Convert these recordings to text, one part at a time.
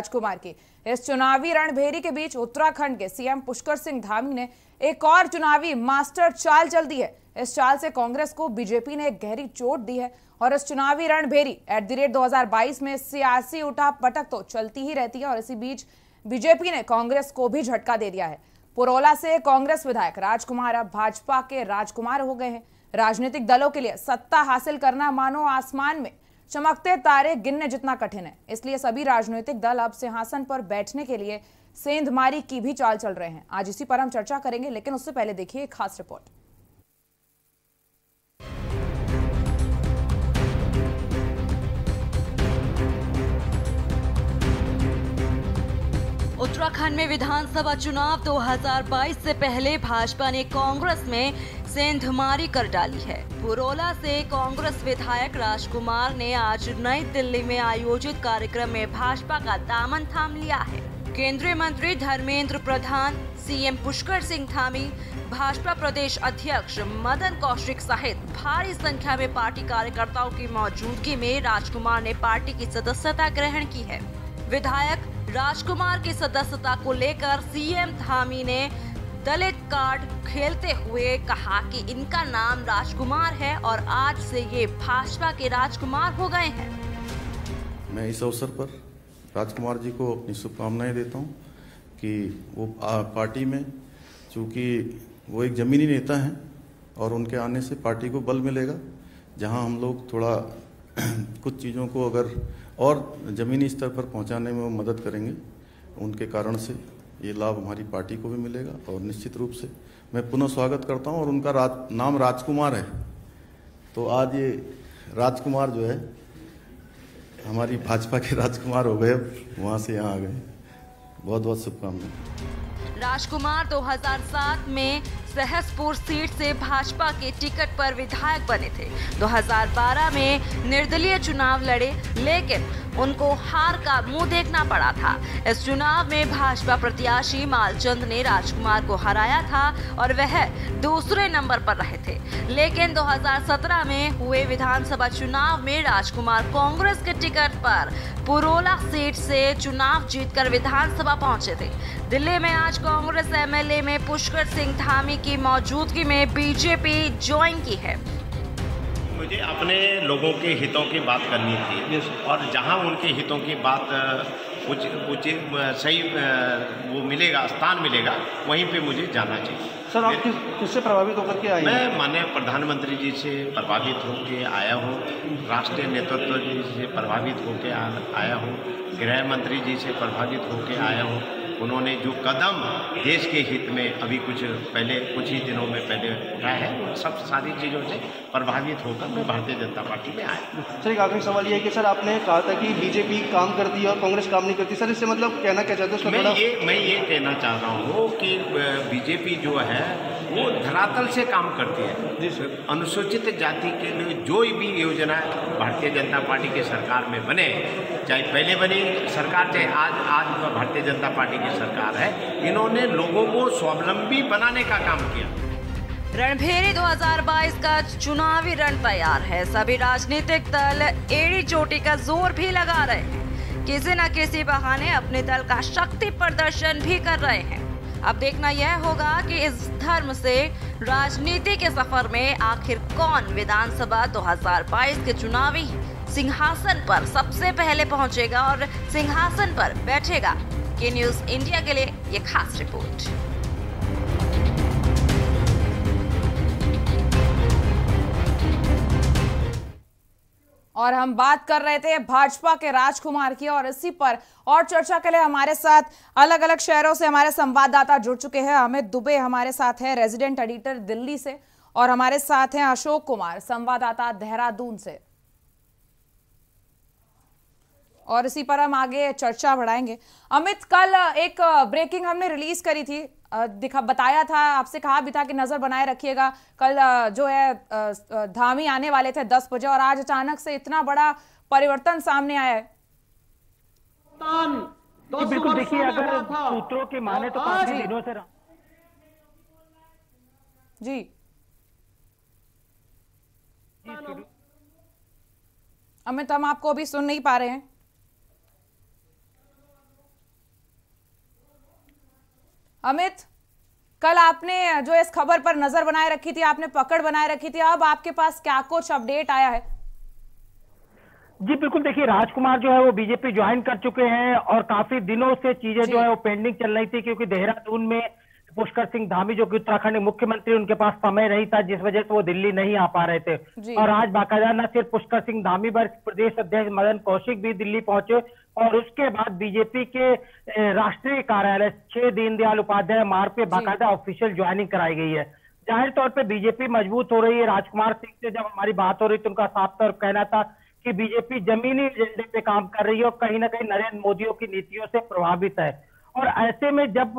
राजकुमार की। इस चुनावी रणभेरी के बीच उत्तराखंड के सीएम पुष्कर सिंह धामी ने एक और चुनावी मास्टर चाल चल दी है। इस चाल से कांग्रेस को बीजेपी ने एक गहरी चोट दी है और इस चुनावी रणभेरी @2022 में सियासी उठापटक तो चलती ही रहती है और इसी बीच बीजेपी ने कांग्रेस को भी झटका दे दिया है। पुरोला से कांग्रेस विधायक राजकुमार अब भाजपा के राजकुमार हो गए हैं। राजनीतिक दलों के लिए सत्ता हासिल करना मानो आसमान में चमकते तारे गिनने जितना कठिन है, इसलिए सभी राजनीतिक दल अब सिंहासन पर बैठने के लिए सेंधमारी की भी चाल चल रहे हैं। आज इसी पर हम चर्चा करेंगे, लेकिन उससे पहले देखिए एक खास रिपोर्ट। उत्तराखंड में विधानसभा चुनाव 2022 से पहले भाजपा ने कांग्रेस में सेंधमारी कर डाली है। पुरोला से कांग्रेस विधायक राजकुमार ने आज नई दिल्ली में आयोजित कार्यक्रम में भाजपा का दामन थाम लिया है। केंद्रीय मंत्री धर्मेंद्र प्रधान, सीएम पुष्कर सिंह धामी, भाजपा प्रदेश अध्यक्ष मदन कौशिक सहित भारी संख्या में पार्टी कार्यकर्ताओं की मौजूदगी में राजकुमार ने पार्टी की सदस्यता ग्रहण की है। विधायक राजकुमार की सदस्यता को लेकर सीएम धामी ने दलित कार्ड खेलते हुए कहा कि इनका नाम राजकुमार है और आज से ये भाजपा के राजकुमार हो गए हैं। मैं इस अवसर पर राजकुमार जी को अपनी शुभकामनाएं देता हूं कि वो पार्टी में, चूंकि वो एक जमीनी नेता हैं और उनके आने से पार्टी को बल मिलेगा। जहां हम लोग थोड़ा कुछ चीज़ों को अगर और ज़मीनी स्तर पर पहुंचाने में वो मदद करेंगे, उनके कारण से ये लाभ हमारी पार्टी को भी मिलेगा। और निश्चित रूप से मैं पुनः स्वागत करता हूं। और उनका नाम राजकुमार है, तो आज ये राजकुमार जो है हमारी भाजपा के राजकुमार हो गए, वहाँ से यहाँ आ गए। बहुत बहुत शुभकामनाएं। राजकुमार 2007 में सहसपुर सीट से भाजपा के टिकट पर विधायक बने थे। 2012 में निर्दलीय चुनाव लड़े, लेकिन उनको हार का मुंह देखना पड़ा था। इस चुनाव में भाजपा प्रत्याशी मालचंद ने राजकुमार को हराया था और वह दूसरे नंबर पर रहे थे। लेकिन 2017 में हुए विधानसभा चुनाव में राजकुमार कांग्रेस के टिकट पर पुरोला सीट से चुनाव जीतकर विधानसभा पहुंचे थे। दिल्ली में आज कांग्रेस एमएलए में पुष्कर सिंह धामी की मौजूदगी में बीजेपी ज्वाइन की है। मुझे अपने लोगों के हितों की बात करनी थी और जहां उनके हितों की बात उचित सही वो मिलेगा, स्थान मिलेगा, वहीं पे मुझे जाना चाहिए। सर, आप किससे प्रभावित होकर के आए? मैं माननीय प्रधानमंत्री जी से प्रभावित होकर आया हूँ, राष्ट्रीय नेतृत्व जी से प्रभावित होकर आया हूँ, गृह मंत्री जी से प्रभावित होकर आया हूँ। उन्होंने जो कदम देश के हित में अभी कुछ ही दिनों में पहले उठाया है, उन सब सारी चीज़ों से प्रभावित होकर मैं भारतीय जनता पार्टी में आया। सर, एक आखिरी सवाल ये है कि सर आपने कहा था कि बीजेपी काम करती है और कांग्रेस काम नहीं करती। सर, इससे मतलब कहना क्या चाहते हैं? मैं ये कहना चाह रहा हूँ कि बीजेपी जो है वो धरातल से काम करती है। अनुसूचित जाति के लिए जो भी योजना भारतीय जनता पार्टी की सरकार में बने, चाहे पहले बनी सरकार, चाहे आज भारतीय जनता पार्टी की सरकार है, इन्होंने लोगों को स्वावलंबी बनाने का काम किया। रणभेरी 2022 का चुनावी रण तैयार है। सभी राजनीतिक दल एड़ी चोटी का जोर भी लगा रहे हैं। किसी न किसी बहाने अपने दल का शक्ति प्रदर्शन भी कर रहे हैं। अब देखना यह होगा कि इस धर्म से राजनीति के सफर में आखिर कौन विधानसभा 2022 के चुनावी सिंहासन पर सबसे पहले पहुंचेगा और सिंहासन पर बैठेगा। के न्यूज़ इंडिया के लिए ये खास रिपोर्ट। और हम बात कर रहे थे भाजपा के राजकुमार की, और इसी पर और चर्चा के लिए हमारे साथ अलग अलग शहरों से हमारे संवाददाता जुड़ चुके हैं। अमित दुबे हमारे साथ है, रेजिडेंट एडिटर दिल्ली से, और हमारे साथ हैं अशोक कुमार, संवाददाता देहरादून से। और इसी पर हम आगे चर्चा बढ़ाएंगे। अमित, कल एक ब्रेकिंग हमने रिलीज करी थी, बताया था, आपसे कहा भी था कि नजर बनाए रखिएगा। कल जो है धामी आने वाले थे 10 बजे, और आज अचानक से इतना बड़ा परिवर्तन सामने आया है। बिल्कुल, देखिए, अगर सूत्रों के माने तो काफी दिनों से जी अमित, हम आपको अभी सुन नहीं पा रहे हैं। अमित, कल आपने जो इस खबर पर नजर बनाए रखी थी, आपने पकड़ बनाए रखी थी, अब आपके पास क्या कुछ अपडेट आया है? जी बिल्कुल, देखिए राजकुमार जो है वो बीजेपी ज्वाइन कर चुके हैं और काफी दिनों से चीजें जो है वो पेंडिंग चल रही थी, क्योंकि देहरादून में पुष्कर सिंह धामी जो कि उत्तराखंड के मुख्यमंत्री, उनके पास समय नहीं था, जिस वजह से वो दिल्ली नहीं आ पा रहे थे। और आज बाकायदा न सिर्फ पुष्कर सिंह धामी बल्कि प्रदेश अध्यक्ष मदन कौशिक भी दिल्ली पहुंचे और उसके बाद बीजेपी के राष्ट्रीय कार्यालय 6 दीनदयाल उपाध्याय मार्ग पे बाकायदा ऑफिशियल ज्वाइनिंग कराई गई है। जाहिर तौर पर बीजेपी मजबूत हो रही है। राजकुमार सिंह से जब हमारी बात हो रही तो उनका साफ तौर कहना था कि बीजेपी जमीनी एजेंडे पे काम कर रही है और कहीं ना कहीं नरेंद्र मोदी की नीतियों से प्रभावित है। और ऐसे में जब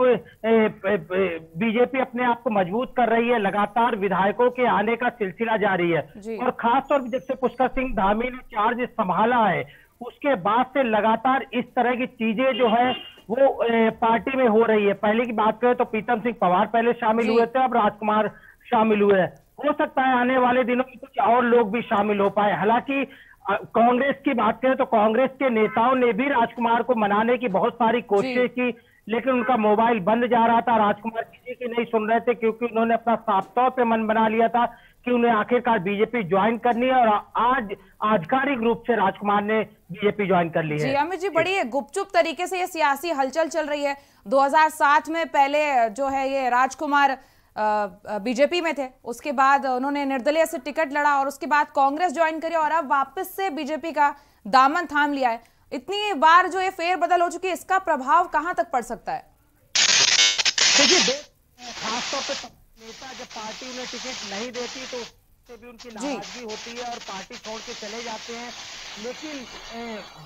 बीजेपी अपने आप को मजबूत कर रही है, लगातार विधायकों के आने का सिलसिला जारी है और खासतौर पर जब से पुष्कर सिंह धामी ने चार्ज संभाला है उसके बाद से लगातार इस तरह की चीजें जो है वो पार्टी में हो रही है। पहले की बात करें तो प्रीतम सिंह पवार पहले शामिल हुए थे, अब राजकुमार शामिल हुए हैं। हो सकता है आने वाले दिनों में कुछ और लोग भी शामिल हो पाए। हालांकि कांग्रेस की बात करें तो कांग्रेस के नेताओं ने भी राजकुमार को मनाने की बहुत सारी कोशिशें की, लेकिन उनका मोबाइल बंद जा रहा था। राजकुमार किसी की नहीं सुन रहे थे, क्योंकि उन्होंने अपना साफ तौर पे मन बना लिया था कि उन्हें आखिरकार बीजेपी ज्वाइन करनी है और आज आधिकारिक रूप से राजकुमार ने बीजेपी ज्वाइन कर ली है। जी अमित जी, बड़ी गुपचुप तरीके से ये सियासी हलचल चल रही है। 2007 में पहले जो है ये राजकुमार बीजेपी में थे, उसके बाद उन्होंने निर्दलीय से टिकट लड़ा और उसके बाद कांग्रेस ज्वाइन करी और अब वापस से बीजेपी का दामन थाम लिया है। इतनी बार जो ये फेरबदल हो चुकी है, इसका प्रभाव कहां तक पड़ सकता है? देखिए खासतौर पर नेता जब पार्टी उन्हें टिकट नहीं देती तो से भी उनकी नाराजगी होती है और पार्टी छोड़ के चले जाते हैं। लेकिन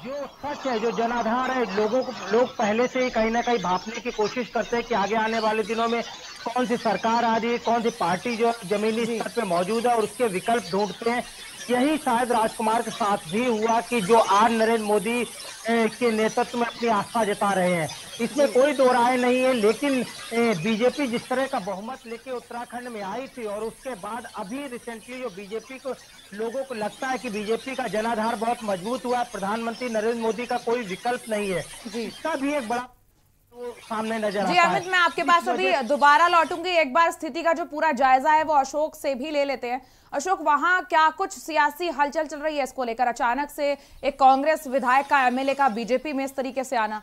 जो सच है, जो जनाधार है, लोग पहले से ही कहीं ना कहीं भांपने की कोशिश करते हैं कि आगे आने वाले दिनों में कौन सी सरकार आ रही है, कौन सी पार्टी जो जमीनी स्तर पे मौजूद है और उसके विकल्प ढूंढते हैं। यही शायद राजकुमार के साथ भी हुआ कि जो आज नरेंद्र मोदी के नेतृत्व में अपनी आस्था जता रहे हैं, इसमें कोई दो राय नहीं है। लेकिन बीजेपी जिस तरह का बहुमत लेके उत्तराखंड में आई थी और उसके बाद अभी रिसेंटली जो बीजेपी को लोगों को लगता है कि बीजेपी का जनाधार बहुत मजबूत हुआ, प्रधानमंत्री नरेंद्र मोदी का कोई विकल्प नहीं है, इसका भी एक बड़ा सामने नजर आता है। जी अमित, मैं आपके पास अभी दोबारा लौटूंगी। एक बार स्थिति का जो पूरा जायजा है वो अशोक से भी ले लेते हैं। अशोक, वहां क्या कुछ सियासी हलचल चल रही है इसको लेकर? अचानक से एक कांग्रेस विधायक का, एमएलए का बीजेपी में इस तरीके से आना।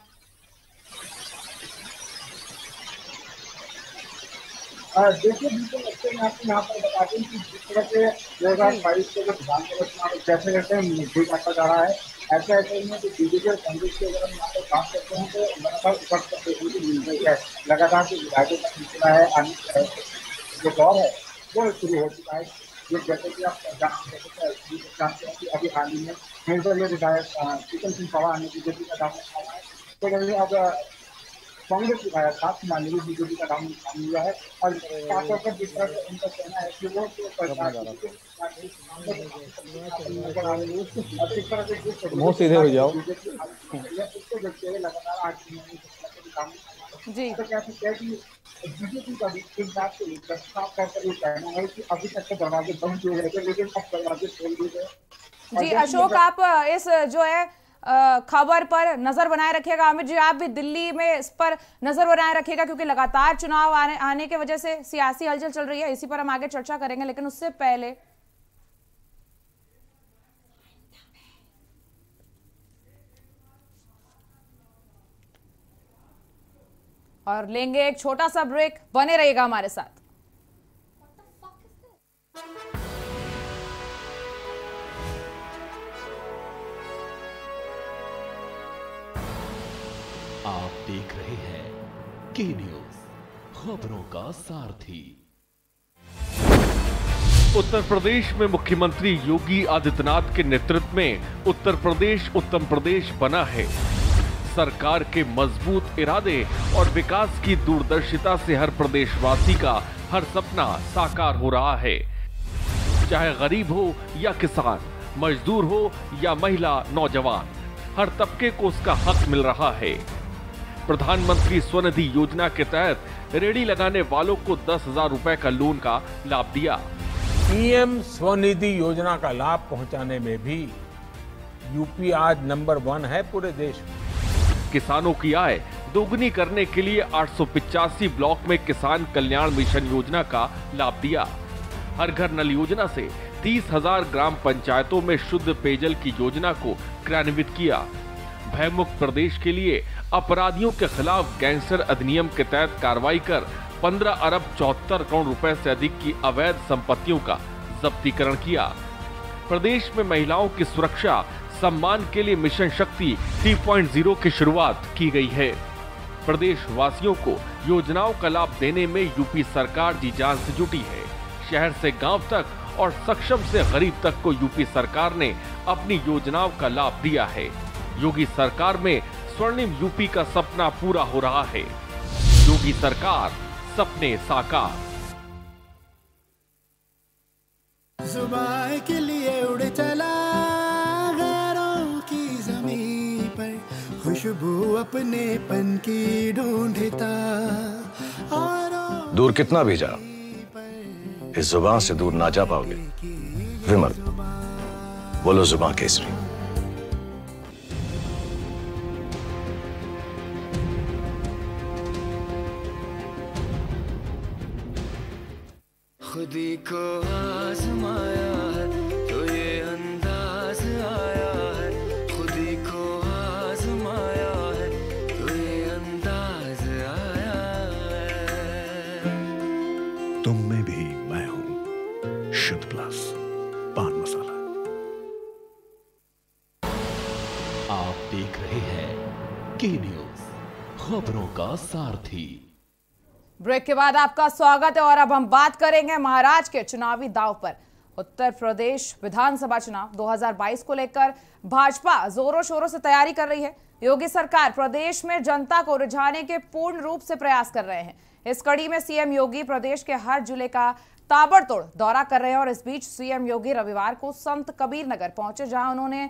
देखिए बिल्कुल अच्छे मैं आपको यहाँ पर बता दूं कि जिस तरह से 2022 के जो विधानसभा चुनाव जैसे जैसे नजदीक आता जा रहा है, ऐसे ऐसे में जो बीजेपी और कांग्रेस के अगर हम यहाँ पर बात करते हैं तो लगातार उपस्थित देखने को मिल रही है। लगातार जो विधायकों का सिलसिला है, आने जो दौर है वो शुरू हो चुका है। ये जैसे कि आप जानते हैं कि अभी हाल ही में निर्दलीय विधायक प्रीतम सिंह पवार ने बीजेपी का दामन थामा है, तो अब कांग्रेस विधायक राजकुमार ने भी बीजेपी का दामन थाम लिया है। और खासतौर पर जिस तरह से उनका कहना है कि वो सीधे हो जाओ उसको देखते हुए लगातार आज जी तो कह सकते हैं कि बीजेपी का भी इस बात को लेकर साफ तौर पर ये कहना है कि अभी तक के दरवाजे बंद किए गए थे, लेकिन अब दरवाजे खोल दिए गए। जी अशोक, आप इस जो है खबर पर नजर बनाए रखिएगा। अमित जी, आप भी दिल्ली में इस पर नजर बनाए रखिएगा, क्योंकि लगातार चुनाव आने की वजह से सियासी हलचल चल रही है। इसी पर हम आगे चर्चा करेंगे, लेकिन उससे पहले और लेंगे एक छोटा सा ब्रेक। बने रहिएगा हमारे साथ। आप देख रहे हैं के न्यूज, खबरों का सारथी। उत्तर प्रदेश में मुख्यमंत्री योगी आदित्यनाथ के नेतृत्व में उत्तर प्रदेश बना है। सरकार के मजबूत इरादे और विकास की दूरदर्शिता से हर प्रदेशवासी का हर सपना साकार हो रहा है। चाहे गरीब हो या किसान, मजदूर हो या महिला नौजवान, हर तबके को उसका हक मिल रहा है। प्रधानमंत्री स्वनिधि योजना के तहत रेहड़ी लगाने वालों को 10,000 रुपए का लोन का लाभ दिया। पीएम स्वनिधि योजना का लाभ पहुंचाने में भी यूपी आज नंबर 1 है पूरे देश में। किसानों की आय दोगुनी करने के लिए 885 ब्लॉक में किसान कल्याण मिशन योजना का लाभ दिया। हर घर नल योजना से 30,000 ग्राम पंचायतों में शुद्ध पेयजल की योजना को क्रियान्वित किया। भयमुक्त प्रदेश के लिए अपराधियों के खिलाफ गैंगस्टर अधिनियम के तहत कार्रवाई कर 15 अरब 74 करोड़ रुपए से अधिक की अवैध संपत्तियों का जब्तीकरण किया। प्रदेश में महिलाओं की सुरक्षा सम्मान के लिए मिशन शक्ति 3.0 की शुरुआत की गई है। प्रदेश वासियों को योजनाओं का लाभ देने में यूपी सरकार जी जान से जुटी है। शहर से गांव तक और सक्षम से गरीब तक को यूपी सरकार ने अपनी योजनाओं का लाभ दिया है। योगी सरकार में स्वर्णिम यूपी का सपना पूरा हो रहा है। योगी सरकार, सपने साकार। जुबान के लिए उड़ चला गैरों की ज़मीं पर, खुशबू अपनेपन की ढूंढता। दूर कितना भी जा, इस जुबान से दूर ना जा पाओगे। विमल, बोलो जुबान केसरी। खुदी को आजमाया है तो ये अंदाज आया है, खुदी को आजमाया है तो ये अंदाज आया है। तुम में भी मैं हूं, शुद्ध प्लस पान मसाला। आप देख रहे हैं के न्यूज, खबरों का सारथी। ब्रेक के बाद आपका स्वागत है और अब हम बात करेंगे महाराज के चुनावी दांव पर। उत्तर प्रदेश विधानसभा चुनाव 2022 को लेकर भाजपा जोरों शोरों से तैयारी कर रही है। योगी सरकार प्रदेश में जनता को रिझाने के पूर्ण रूप से प्रयास कर रहे हैं। इस कड़ी में सीएम योगी प्रदेश के हर जिले का ताबड़तोड़ दौरा कर रहे हैं और इस बीच सीएम योगी रविवार को संत कबीर नगर पहुंचे, जहां उन्होंने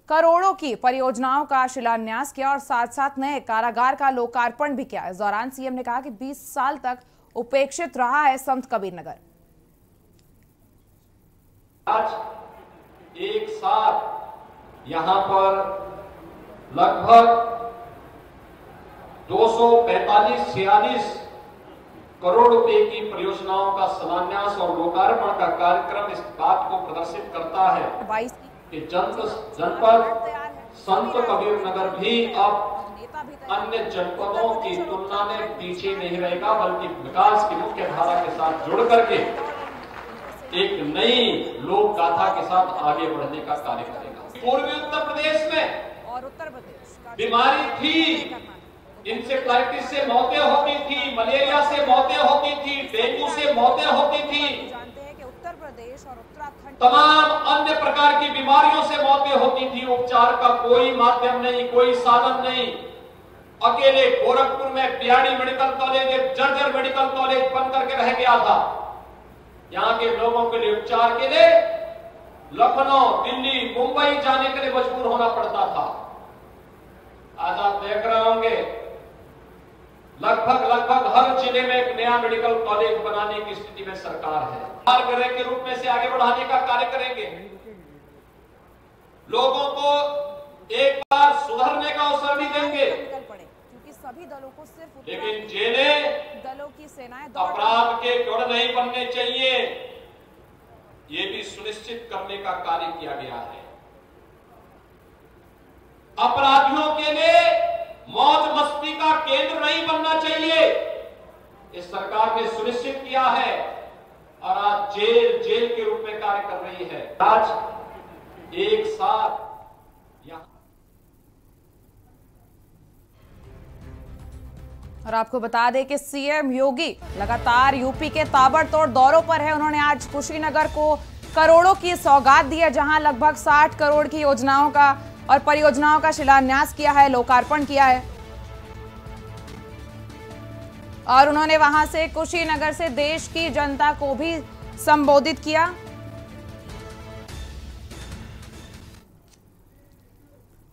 करोड़ों की परियोजनाओं का शिलान्यास किया और साथ साथ नए कारागार का लोकार्पण भी किया। इस दौरान सीएम ने कहा कि 20 साल तक उपेक्षित रहा है संत कबीर नगर। आज एक साथ यहां पर लगभग 245-46 करोड़ रुपए की परियोजनाओं का शिलान्यास और लोकार्पण का कार्यक्रम इस बात को प्रदर्शित करता है कि जनपद संत कबीर नगर भी अब अन्य जनपदों की तुलना में पीछे नहीं रहेगा, बल्कि विकास की मुख्य धारा के साथ जुड़ करके एक नई लोक गाथा के साथ आगे बढ़ने का कार्य करेगा। पूर्वी उत्तर प्रदेश में और उत्तर प्रदेश बीमारी थी, इंसेफ्लाइटिस से मौतें होती थी, मलेरिया से मौतें होती थी, डेंगू से मौतें होती थी, प्रदेश और उत्तराखंड तमाम अन्य प्रकार की बीमारियों से मौतें होती थी। उपचार का कोई माध्यम नहीं, कोई साधन नहीं। अकेले गोरखपुर में बीआरडी मेडिकल कॉलेज एक जर्जर मेडिकल कॉलेज बन करके रह गया था। यहाँ के लोगों के लिए उपचार के लिए लखनऊ, दिल्ली, मुंबई जाने के लिए मजबूर होना पड़ता था। आज आप देख रहे होंगे लगभग हर जिले में एक नया मेडिकल कॉलेज बनाने की स्थिति में सरकार है। हर ग्रह के रूप में से आगे बढ़ाने का कार्य करेंगे। लोगों को एक बार सुधरने का अवसर भी देंगे, क्योंकि सभी दलों को सिर्फ लेकिन जेलें दलों की सेनाएं अपराध के गढ़ नहीं बनने चाहिए, ये भी सुनिश्चित करने का कार्य किया गया है। अपराधियों के लिए मौज मस्ती का केंद्र नहीं बनना चाहिए, इस सरकार ने सुनिश्चित किया है और आज जेल के रूप में कार्य कर रही है। आज एक साथ और आपको बता दें कि सीएम योगी लगातार यूपी के ताबड़तोड़ दौरों पर है। उन्होंने आज कुशीनगर को करोड़ों की सौगात दी है, जहां लगभग 60 करोड़ की योजनाओं का और परियोजनाओं का शिलान्यास किया है, लोकार्पण किया है। और उन्होंने वहां से कुशीनगर से देश की जनता को भी संबोधित किया।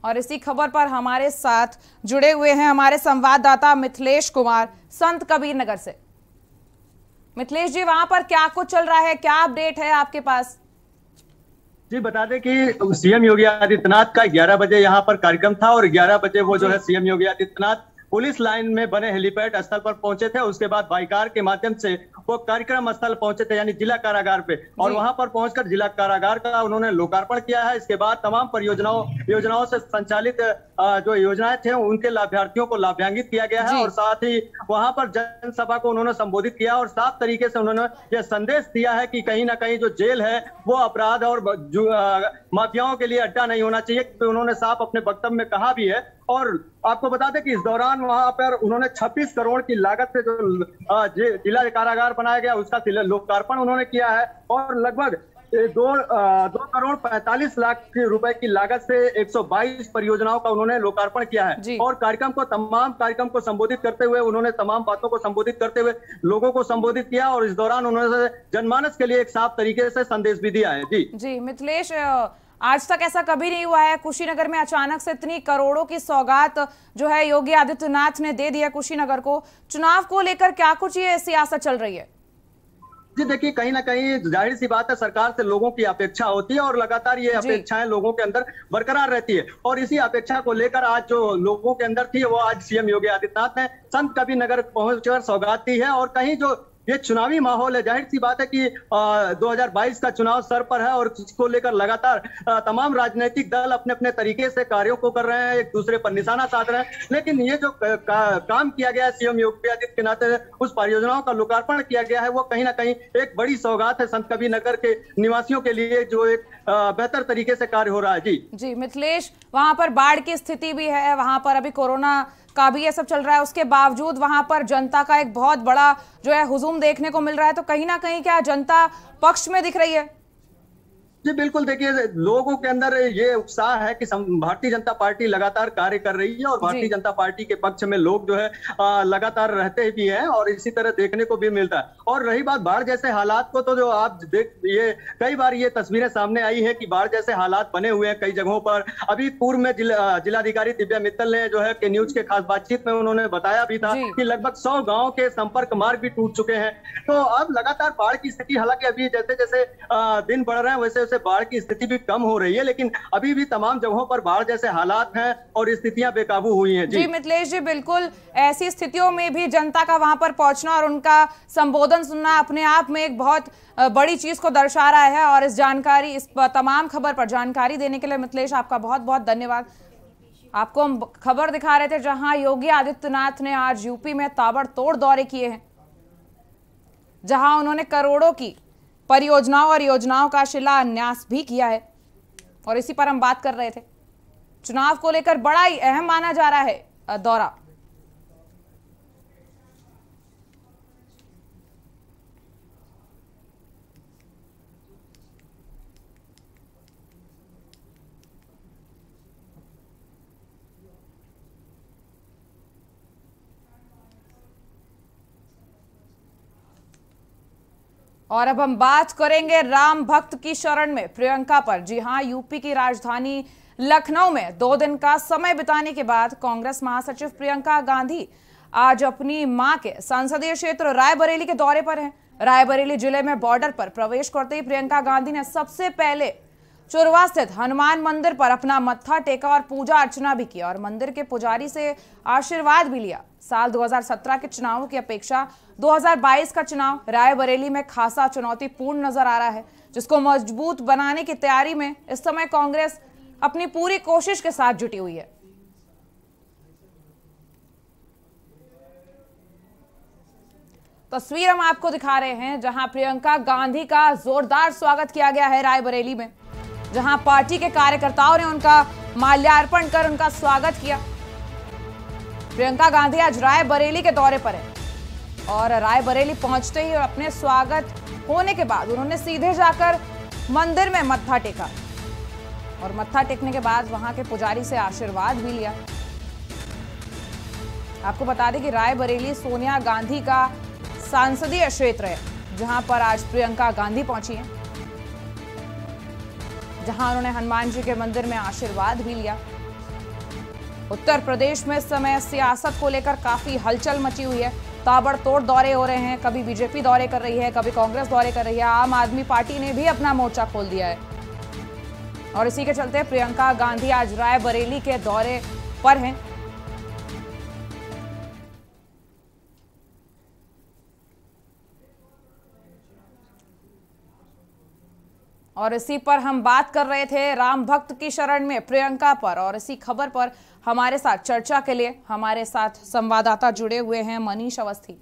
और इसी खबर पर हमारे साथ जुड़े हुए हैं हमारे संवाददाता मिथिलेश कुमार संत कबीर नगर से। मिथिलेश जी, वहां पर क्या कुछ चल रहा है, क्या अपडेट है आपके पास? जी बता दें कि सीएम योगी आदित्यनाथ का 11 बजे यहाँ पर कार्यक्रम था और 11 बजे वो जो है CM Yogi Adityanath police line में बने हेलीपैड स्थल पर पहुंचे थे। उसके बाद बाइकार के माध्यम से वो कार्यक्रम स्थल पहुंचे थे, यानी जिला कारागार पे, और वहां पर पहुंचकर जिला कारागार का उन्होंने लोकार्पण किया है। इसके बाद तमाम योजनाओं से संचालित जो योजनाएं थे उनके लाभार्थियों को लाभान्वित किया गया है और साथ ही वहां पर जनसभा को उन्होंने संबोधित किया और साफ तरीके से उन्होंने यह संदेश दिया है कि कहीं ना कहीं जो जेल है वो अपराध और माफियाओं के लिए अड्डा नहीं होना चाहिए, क्योंकि उन्होंने साफ अपने वक्तव्य में कहा भी है। और आपको बता दें कि इस दौरान वहां पर उन्होंने 26 करोड़ की लागत से जो जिला कारागार बनाया गया उसका लोकार्पण उन्होंने किया है और लगभग 2 करोड़ 45 लाख रुपए की लागत से 122 परियोजनाओं का उन्होंने लोकार्पण किया है। और तमाम कार्यक्रम को संबोधित करते हुए उन्होंने तमाम बातों को संबोधित करते हुए लोगों को संबोधित किया और इस दौरान उन्होंने जनमानस के लिए एक साफ तरीके से संदेश भी दिया है। जी मिथिलेश, आज तक ऐसा कभी नहीं हुआ है, कुशीनगर में अचानक से इतनी करोड़ों की सौगात जो है योगी आदित्यनाथ ने दे दिया कुशीनगर को। चुनाव को लेकर क्या कुछ ये सियासत चल रही है? जी देखिए, कहीं ना कहीं जाहिर सी बात है, सरकार से लोगों की अपेक्षा होती है और लगातार ये अपेक्षाएं लोगों के अंदर बरकरार रहती है और इसी अपेक्षा को लेकर आज जो लोगों के अंदर थी वो आज सीएम योगी आदित्यनाथ ने संत कबीरनगर पहुंचकर सौगात दी है। और कहीं जो ये चुनावी माहौल है, जाहिर सी बात है कि 2022 का चुनाव सर पर है और इसको लेकर लगातार तमाम राजनीतिक दल अपने अपने तरीके से कार्यों को कर रहे हैं, एक दूसरे पर निशाना साध रहे हैं। लेकिन ये जो काम किया गया है सीएम योगी आदित्यनाथ ने, उस परियोजनाओं का लोकार्पण किया गया है, वो कहीं ना कहीं एक बड़ी सौगात है संत कबीरनगर के निवासियों के लिए, जो एक बेहतर तरीके से कार्य हो रहा है। जी मिथिलेश, वहां पर बाढ़ की स्थिति भी है, वहां पर अभी कोरोना का भी ये सब चल रहा है, उसके बावजूद वहां पर जनता का एक बहुत बड़ा जो है हुजूम देखने को मिल रहा है, तो कहीं ना कहीं क्या जनता पक्ष में दिख रही है? जी बिल्कुल, देखिए लोगों के अंदर ये उत्साह है कि भारतीय जनता पार्टी लगातार कार्य कर रही है और भारतीय जनता पार्टी के पक्ष में लोग जो है लगातार रहते भी हैं और इसी तरह देखने को भी मिलता है। और रही बात बाढ़ जैसे हालात को, तो जो आप ये कई बार ये तस्वीरें सामने आई है कि बाढ़ जैसे हालात बने हुए हैं कई जगहों पर। अभी पूर्व में जिलाधिकारी दिव्या मित्तल ने जो है के न्यूज के खास बातचीत में उन्होंने बताया भी था कि लगभग 100 गाँव के संपर्क मार्ग भी टूट चुके हैं। तो अब लगातार बाढ़ की स्थिति, हालांकि अभी जैसे जैसे दिन बढ़ रहे हैं वैसे बाढ़ की स्थिति भी कम हो रही है, लेकिन अभी भी तमाम जगहों पर बाढ़ जैसे हालात हैं और स्थितियां बेकाबू हुई हैं। जी मिथिलेश जी, बिल्कुल ऐसी स्थितियों में भी जनता का वहां पर पहुंचना और उनका संबोधन सुनना अपने आप में एक बहुत बड़ी चीज को दर्शा रहा है। और इस तमाम खबर पर जानकारी देने के लिए मिथिलेश आपका बहुत बहुत धन्यवाद। आपको हम खबर दिखा रहे थे जहां योगी आदित्यनाथ ने आज यूपी में ताबड़तोड़ दौरे किए हैं, जहां उन्होंने करोड़ों की परियोजनाओं और योजनाओं का शिलान्यास भी किया है। और इसी पर हम बात कर रहे थे, चुनाव को लेकर बड़ा ही अहम माना जा रहा है दौरा। और अब हम बात करेंगे राम भक्त की शरण में प्रियंका पर। जी हां, यूपी की राजधानी लखनऊ में 2 दिन का समय बिताने के बाद कांग्रेस महासचिव प्रियंका गांधी आज अपनी मां के संसदीय क्षेत्र रायबरेली के दौरे पर हैं। रायबरेली जिले में बॉर्डर पर प्रवेश करते ही प्रियंका गांधी ने सबसे पहले चोरवा स्थित हनुमान मंदिर पर अपना मत्था टेका और पूजा अर्चना भी किया और मंदिर के पुजारी से आशीर्वाद भी लिया। साल 2017 के चुनावों की अपेक्षा 2022 का चुनाव रायबरेली में खासा चुनौतीपूर्ण नजर आ रहा है, जिसको मजबूत बनाने की तैयारी में इस समय कांग्रेस अपनी पूरी कोशिश के साथ जुटी हुई है। तस्वीर हम आपको दिखा रहे हैं जहां प्रियंका गांधी का जोरदार स्वागत किया गया है रायबरेली में, जहां पार्टी के कार्यकर्ताओं ने उनका माल्यार्पण कर उनका स्वागत किया। प्रियंका गांधी आज रायबरेली के दौरे पर है और रायबरेली पहुंचते ही अपने स्वागत होने के बाद उन्होंने सीधे जाकर मंदिर में मत्था टेका और मत्था टेकने के बाद वहां के पुजारी से आशीर्वाद भी लिया। आपको बता दें कि रायबरेली सोनिया गांधी का संसदीय क्षेत्र है, जहां पर आज प्रियंका गांधी पहुंची हैं, जहां उन्होंने हनुमान जी के मंदिर में आशीर्वाद भी लिया। उत्तर प्रदेश में इस समय सियासत को लेकर काफी हलचल मची हुई है, ताबड़तोड़ दौरे हो रहे हैं, कभी बीजेपी दौरे कर रही है, कभी कांग्रेस दौरे कर रही है, आम आदमी पार्टी ने भी अपना मोर्चा खोल दिया है। और इसी के चलते प्रियंका गांधी आज रायबरेली के दौरे पर हैं। और इसी पर हम बात कर रहे थे राम भक्त की शरण में प्रियंका पर, और इसी खबर पर हमारे साथ चर्चा के लिए हमारे साथ संवाददाता जुड़े हुए हैं मनीष अवस्थी।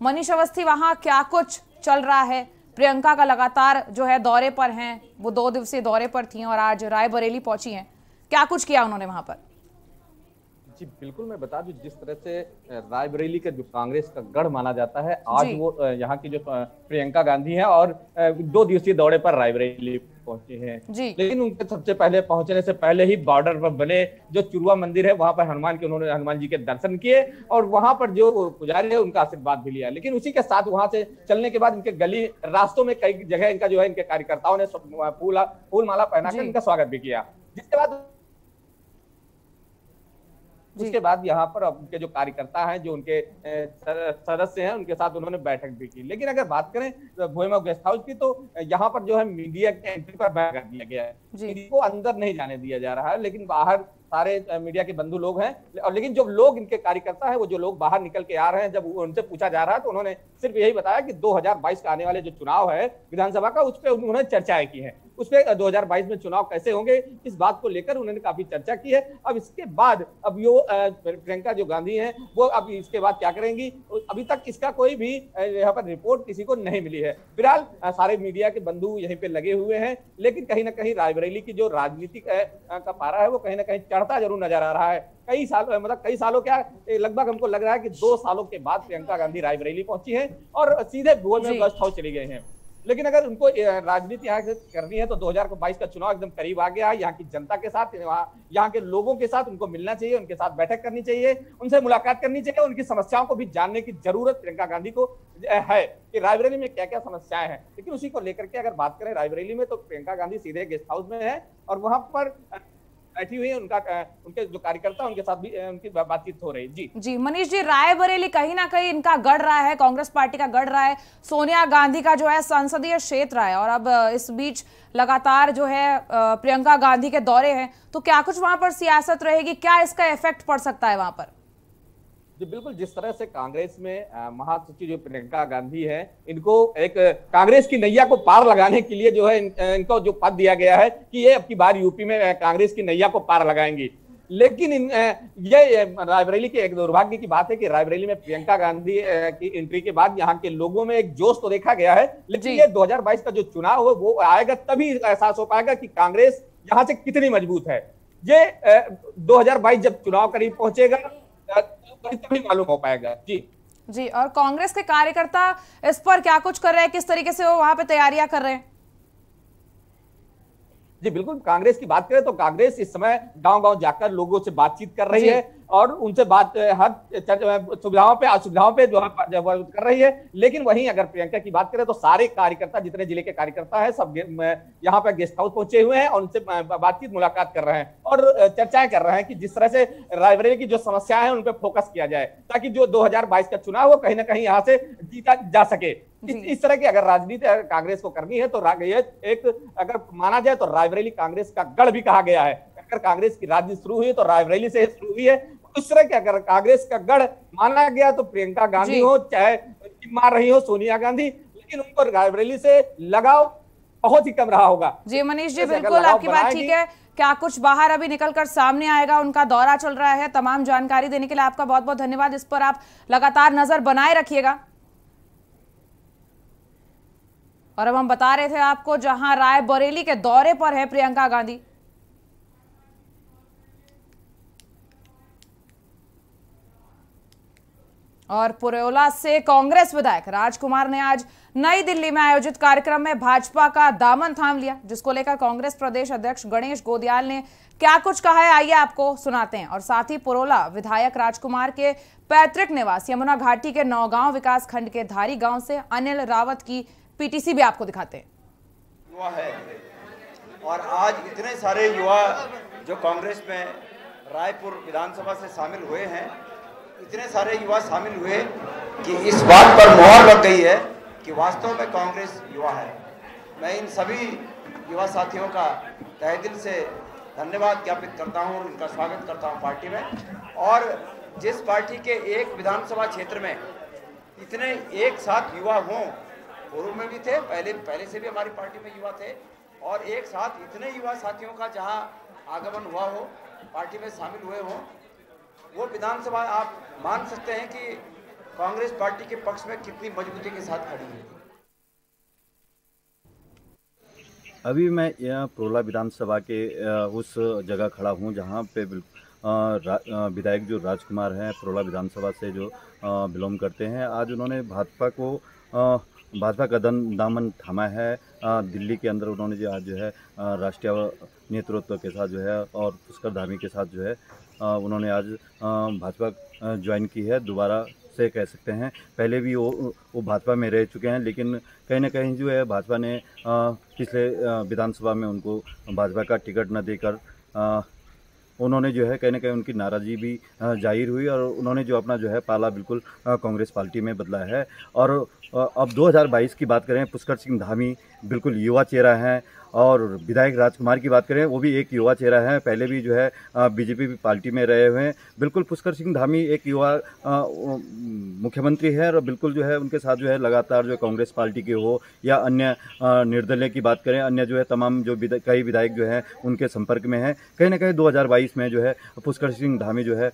मनीष अवस्थी, वहां क्या कुछ चल रहा है? प्रियंका का लगातार जो है दौरे पर हैं, वो 2 दिवसीय दौरे पर थी और आज रायबरेली पहुंची हैं, क्या कुछ किया उन्होंने वहां पर? जी बिल्कुल, मैं बता दूं जिस तरह से रायबरेली का जो कांग्रेस का गढ़ माना जाता है, आज वो यहाँ की जो प्रियंका गांधी है और 2 दिवसीय दौरे पर रायबरेली पहुंचे हैं। लेकिन उनके सबसे पहले पहुंचने से पहले ही बॉर्डर पर बने जो चुरुआ मंदिर है वहां पर उन्होंने हनुमान जी के दर्शन किए और वहां पर जो पुजारी है उनका आशीर्वाद भी लिया। लेकिन उसी के साथ वहां से चलने के बाद इनके गली रास्तों में कई जगह इनका जो है इनके कार्यकर्ताओं ने फूल माला पहनाकर इनका स्वागत भी किया। जिसके बाद उसके बाद यहाँ पर उनके जो कार्यकर्ता हैं, जो उनके सदस्य हैं, उनके साथ उन्होंने बैठक भी की। लेकिन अगर बात करें भोईमा गेस्ट हाउस की, तो यहाँ पर जो है मीडिया के एंट्री पर बैन कर दिया गया है, इनको अंदर नहीं जाने दिया जा रहा है। लेकिन बाहर सारे मीडिया के बंधु लोग हैं, और लेकिन जो लोग इनके कार्यकर्ता हैं, वो जो लोग बाहर निकल के आ रहे हैं, जब उनसे पूछा जा रहा है तो उन्होंने सिर्फ यही बताया कि 2022 का आने वाले जो चुनाव है विधानसभा का, उस पर उन्होंने चर्चाएं की है। उस पर 2022 में चुनाव कैसे होंगे, इस बात को लेकर उन्होंने काफी चर्चा की है। अब इसके बाद अब यो प्रियंका जो गांधी हैं, वो अब इसके बाद क्या करेंगी, अभी तक इसका कोई भी यहाँ पर रिपोर्ट किसी को नहीं मिली है। फिलहाल सारे मीडिया के बंधु यहीं पे लगे हुए हैं, लेकिन कहीं ना कहीं रायबरेली की जो राजनीतिक का पारा है वो कहीं ना कहीं चढ़ता जरूर नजर आ रहा है। कई सालों क्या, लगभग हमको लग रहा है कि 2 सालों के बाद प्रियंका गांधी रायबरेली पहुंची हैं और सीधे भुवनेश्वर गेस्ट हाउस चली गए हैं। लेकिन अगर उनको राजनीति यहाँ से करनी है तो 2022 का चुनाव एकदम करीब आ गया है। यहाँ की जनता के साथ, यहाँ के लोगों के साथ उनको मिलना चाहिए, उनके साथ बैठक करनी चाहिए, उनसे मुलाकात करनी चाहिए, उनकी समस्याओं को भी जानने की जरूरत प्रियंका गांधी को है कि रायबरेली में क्या क्या समस्याएं हैं। लेकिन उसी को लेकर के अगर बात करें रायबरेली में, तो प्रियंका गांधी सीधे गेस्ट हाउस में है और वहां पर बैठी हुई है। उनके जो कार्यकर्ता उनके साथ भी उनकी बातचीत हो रही है। जी मनीष जी, रायबरेली कहीं ना कहीं इनका गढ़ रहा है, कांग्रेस पार्टी का गढ़ रहा है, सोनिया गांधी का जो है संसदीय क्षेत्र है, और अब इस बीच लगातार जो है प्रियंका गांधी के दौरे हैं, तो क्या कुछ वहां पर सियासत रहेगी, क्या इसका इफेक्ट पड़ सकता है वहां पर? जी बिल्कुल, जिस तरह से कांग्रेस में महासचिव जो प्रियंका गांधी है, इनको एक कांग्रेस की नैया को पार लगाने के लिए जो है इनको जो पद दिया गया है कि ये अब की बार यूपी में कांग्रेस की नैया को पार लगाएंगी। लेकिन ये रायबरेली के एक दुर्भाग्य की बात है कि रायबरेली में प्रियंका गांधी की एंट्री के बाद यहाँ के लोगों में एक जोश तो देखा गया है, लेकिन ये 2022 का जो चुनाव है वो आएगा तभी एहसास हो पाएगा कि कांग्रेस यहाँ से कितनी मजबूत है। ये 2022 जब चुनाव करीब पहुंचेगा तभी मालूम हो पाएगा। जी, और कांग्रेस के कार्यकर्ता इस पर क्या कुछ कर रहे हैं, किस तरीके से वो वहां पे तैयारियां कर रहे हैं? जी बिल्कुल, कांग्रेस की बात करें तो कांग्रेस इस समय गांव-गांव जाकर लोगों से बातचीत कर रही है और उनसे बात हर सुविधाओं पे जो कर रही है। लेकिन वहीं अगर प्रियंका की बात करें तो सारे कार्यकर्ता, जितने जिले के कार्यकर्ता हैं, सब यहाँ पर गेस्ट हाउस पहुंचे हुए हैं और उनसे बातचीत मुलाकात कर रहे हैं और चर्चाएं कर रहे हैं कि जिस तरह से रायबरेली की जो समस्याएं हैं उन पर फोकस किया जाए, ताकि जो 2022 का चुनाव वो कहीं ना कहीं यहाँ से जीता जा सके। इस तरह की अगर राजनीति कांग्रेस को करनी है तो एक अगर माना जाए तो रायबरेली कांग्रेस का गढ़ भी कहा गया है। अगर कांग्रेस की राजनीति शुरू हुई तो रायबरेली से शुरू हुई है। उस तरह के अगर कांग्रेस का गढ़ माना गया तो प्रियंका गांधी हो, चाहे मार रही हो सोनिया गांधी, लेकिन उनको रायबरेली से लगाव बहुत ही कम रहा होगा। जी मनीष जी, बिल्कुल आपकी बात ठीक है। क्या कुछ बाहर अभी निकलकर सामने आएगा, उनका दौरा चल रहा है। तमाम जानकारी देने के लिए आपका बहुत बहुत धन्यवाद। इस पर आप लगातार नजर बनाए रखिएगा। और अब हम बता रहे थे आपको, जहां रायबरेली के दौरे पर है प्रियंका गांधी, और पुरोला से कांग्रेस विधायक राजकुमार ने आज नई दिल्ली में आयोजित कार्यक्रम में भाजपा का दामन थाम लिया, जिसको लेकर कांग्रेस प्रदेश अध्यक्ष गणेश गोदियाल ने क्या कुछ कहा है, आइए आपको सुनाते हैं। और साथ ही पुरोला विधायक राजकुमार के पैतृक निवास यमुना घाटी के नौगांव विकास खंड के धारी गांव से अनिल रावत की पीटीसी भी आपको दिखाते हैं। युवा है और आज इतने सारे युवा जो कांग्रेस में रायपुर विधानसभा से शामिल हुए हैं, इतने सारे युवा शामिल हुए कि इस बात पर मोहर लग गई है कि वास्तव में कांग्रेस युवा है। मैं इन सभी युवा साथियों का तहे दिल से धन्यवाद ज्ञापित करता हूं और उनका स्वागत करता हूं पार्टी में। और जिस पार्टी के एक विधानसभा क्षेत्र में इतने एक साथ युवा हों, पूर्व में भी थे, पहले से भी हमारी पार्टी में युवा थे, और एक साथ इतने युवा साथियों का जहां आगमन हुआ हो, पार्टी में शामिल हुए हों, वो विधानसभा आप मान सकते हैं कि कांग्रेस पार्टी के पक्ष में कितनी मजबूती के साथ खड़ी है। अभी मैं यहाँ प्रोला विधानसभा के उस जगह खड़ा हूँ जहाँ पे विधायक जो राजकुमार हैं प्रोला विधानसभा से जो बिलोंग करते हैं, आज उन्होंने भाजपा का दामन थामा है। दिल्ली के अंदर उन्होंने जो आज जो है राष्ट्रीय नेतृत्व के साथ जो है और पुष्कर धामी के साथ जो है उन्होंने आज भाजपा ज्वाइन की है। दोबारा से कह सकते हैं, पहले भी वो भाजपा में रह चुके हैं, लेकिन कहीं ना कहीं जो है भाजपा ने पिछले विधानसभा में उनको भाजपा का टिकट न देकर उन्होंने जो है कहीं ना कहीं उनकी नाराज़गी भी जाहिर हुई और उन्होंने जो अपना जो है पाला बिल्कुल कांग्रेस पार्टी में बदला है। और अब 2022 की बात करें, पुष्कर सिंह धामी बिल्कुल युवा चेहरा हैं, और विधायक राजकुमार की बात करें वो भी एक युवा चेहरा है, पहले भी जो है बीजेपी पार्टी में रहे हुए हैं। बिल्कुल पुष्कर सिंह धामी एक युवा मुख्यमंत्री है और बिल्कुल जो है उनके साथ जो है लगातार जो कांग्रेस पार्टी के हो या अन्य निर्दलीय की बात करें, अन्य जो है तमाम जो कई विधायक जो हैं उनके संपर्क में हैं। कहीं ना कहीं 2022 में जो है पुष्कर सिंह धामी जो है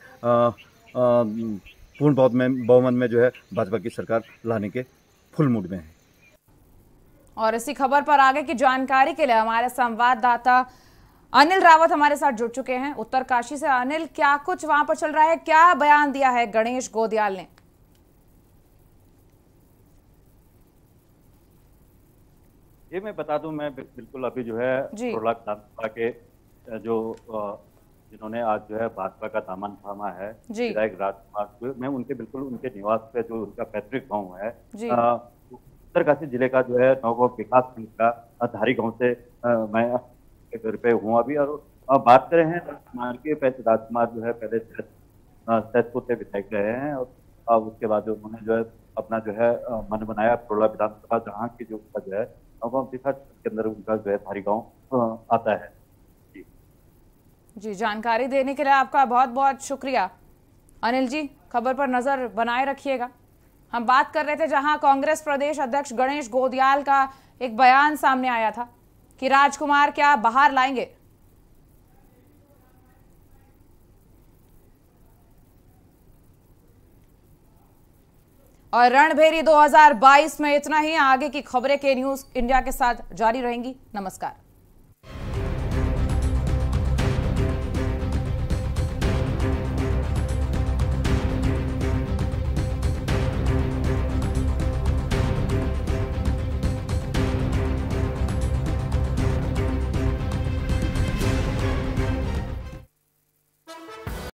पूर्ण बहुमत में जो है भाजपा की सरकार लाने के फुल मूड में है। और इसी खबर पर आगे की जानकारी के लिए हमारे संवाददाता अनिल रावत हमारे साथ जुड़ चुके हैं उत्तरकाशी से। अनिल, क्या कुछ वहां पर चल रहा है, क्या बयान दिया है गणेश गोदियाल ने? ये मैं बता दूं, मैं बिल्कुल अभी जो है प्रोला विधानसभा के जो जिन्होंने आज जो है भाजपा का दामन थामा है विधायक राजकुमार, मैं उनके बिल्कुल उनके निवास पे जो उनका पैतृक गांव है उत्तरकाशी जिले का जो है नौगांव विकास खंड का धारी गांव से मैं घर पे हूँ अभी। और बात करें हैं राजकुमार जो है पहले सैदपुर से विधायक रहे हैं और उसके बाद उन्होंने जो है अपना जो है मन बनाया प्रोला विधानसभा, जहाँ की जो उनका जो है नौगांव विकास के अंदर उनका जो है धारी गाँव आता है। जी, जानकारी देने के लिए आपका बहुत बहुत शुक्रिया अनिल जी। खबर पर नजर बनाए रखिएगा। हम बात कर रहे थे जहां कांग्रेस प्रदेश अध्यक्ष गणेश गोदियाल का एक बयान सामने आया था कि राजकुमार क्या बाहर लाएंगे। और रणभेरी 2022 में इतना ही। आगे की खबरें के न्यूज़ इंडिया के साथ जारी रहेंगी। नमस्कार।